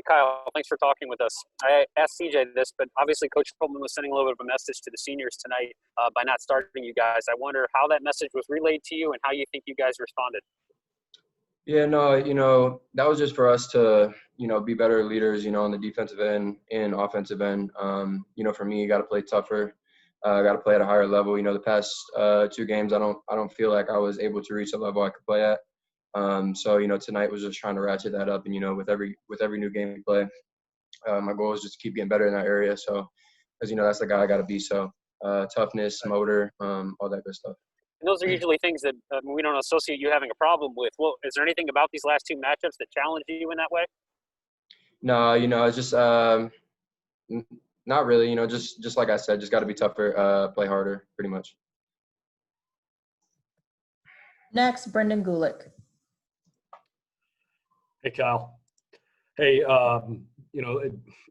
Kyle, thanks for talking with us. I asked CJ this, but obviously Coach Pullman was sending a little bit of a message to the seniors tonight by not starting you guys. I wonder how that message was relayed to you and how you think you guys responded. Yeah, no, that was just for us to, be better leaders, on the defensive end and offensive end. For me, you got to play tougher. Got to play at a higher level. The past 2 games, I don't feel like I was able to reach the level I could play at. So tonight was just trying to ratchet that up, and with every new game we play, my goal is just to keep getting better in that area. So, because that's the guy I got to be. So, toughness, motor, all that good stuff. And those are usually things that we don't associate you having a problem with. Well, is there anything about these last 2 matchups that challenged you in that way? No, it's just not really. Just like I said, just got to be tougher, play harder, pretty much. Next, Brendan Gulick. Hey, Kyle. Hey,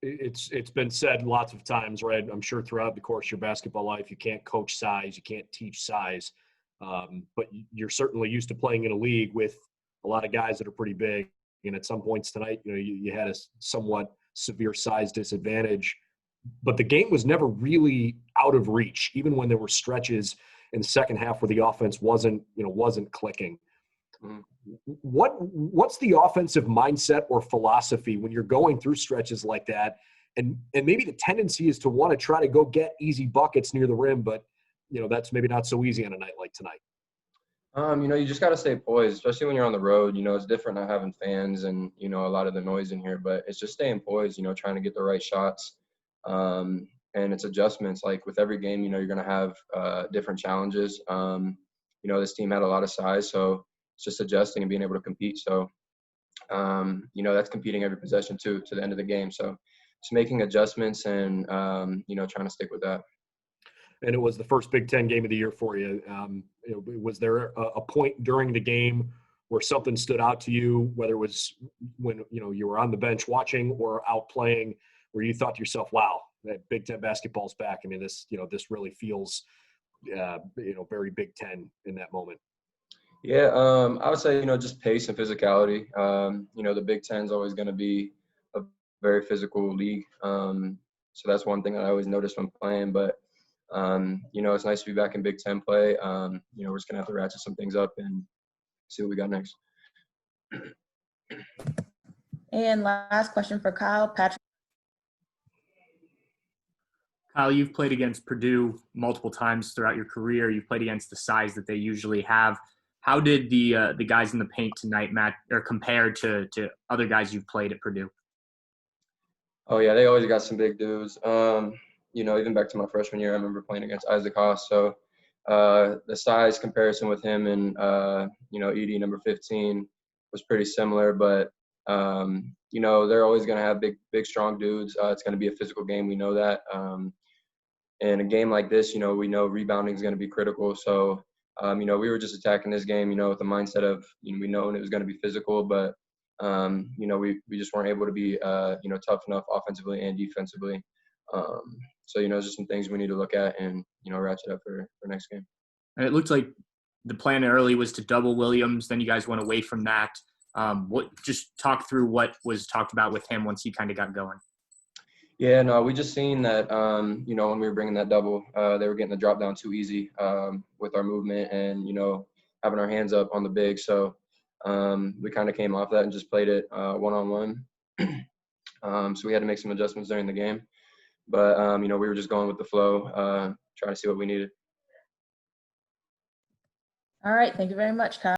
it's been said lots of times, right? I'm sure throughout the course of your basketball life, you can't coach size, you can't teach size, but you're certainly used to playing in a league with a lot of guys that are pretty big. And at some points tonight, you had a somewhat severe size disadvantage, but the game was never really out of reach, even when there were stretches in the second half where the offense wasn't clicking. Mm-hmm. What's the offensive mindset or philosophy when you're going through stretches like that? And maybe the tendency is to want to try to go get easy buckets near the rim, but that's maybe not so easy on a night like tonight. You just got to stay poised, especially when you're on the road. It's different not having fans and, a lot of the noise in here, but it's just staying poised, trying to get the right shots. And it's adjustments. Like with every game, you're going to have different challenges. This team had a lot of size, so it's just adjusting and being able to compete. So, that's competing every possession to the end of the game. So just making adjustments and, trying to stick with that. And it was the first Big Ten game of the year for you. Was there a point during the game where something stood out to you, whether it was when you were on the bench watching or out playing, where you thought to yourself, "Wow, that Big Ten basketball's back"? I mean, this really feels very Big Ten in that moment. Yeah, I would say just pace and physicality. The Big Ten's always going to be a very physical league, so that's one thing that I always noticed when playing. But it's nice to be back in Big Ten play. We're just gonna have to ratchet some things up and see what we got next. And last question for Kyle, Patrick. Kyle, you've played against Purdue multiple times throughout your career. You've played against the size that they usually have. How did the guys in the paint tonight compare to other guys you've played at Purdue? Oh yeah, they always got some big dudes. Even back to my freshman year, I remember playing against Isaac Haas. So the size comparison with him and, Edie, number 15, was pretty similar. But, they're always going to have big, strong dudes. It's going to be a physical game. We know that. And a game like this, we know rebounding is going to be critical. So, we were just attacking this game, with the mindset of, we know it was going to be physical. But, we just weren't able to be, tough enough offensively and defensively. So, there's just some things we need to look at and, ratchet up for next game. And it looked like the plan early was to double Williams. Then you guys went away from that. Just talk through what was talked about with him once he kind of got going. Yeah, no, we just seen that, when we were bringing that double, they were getting the drop down too easy with our movement and, having our hands up on the big. So we kind of came off that and just played it one-on-one. So we had to make some adjustments during the game. But, we were just going with the flow, trying to see what we needed. All right. Thank you very much, Kyle.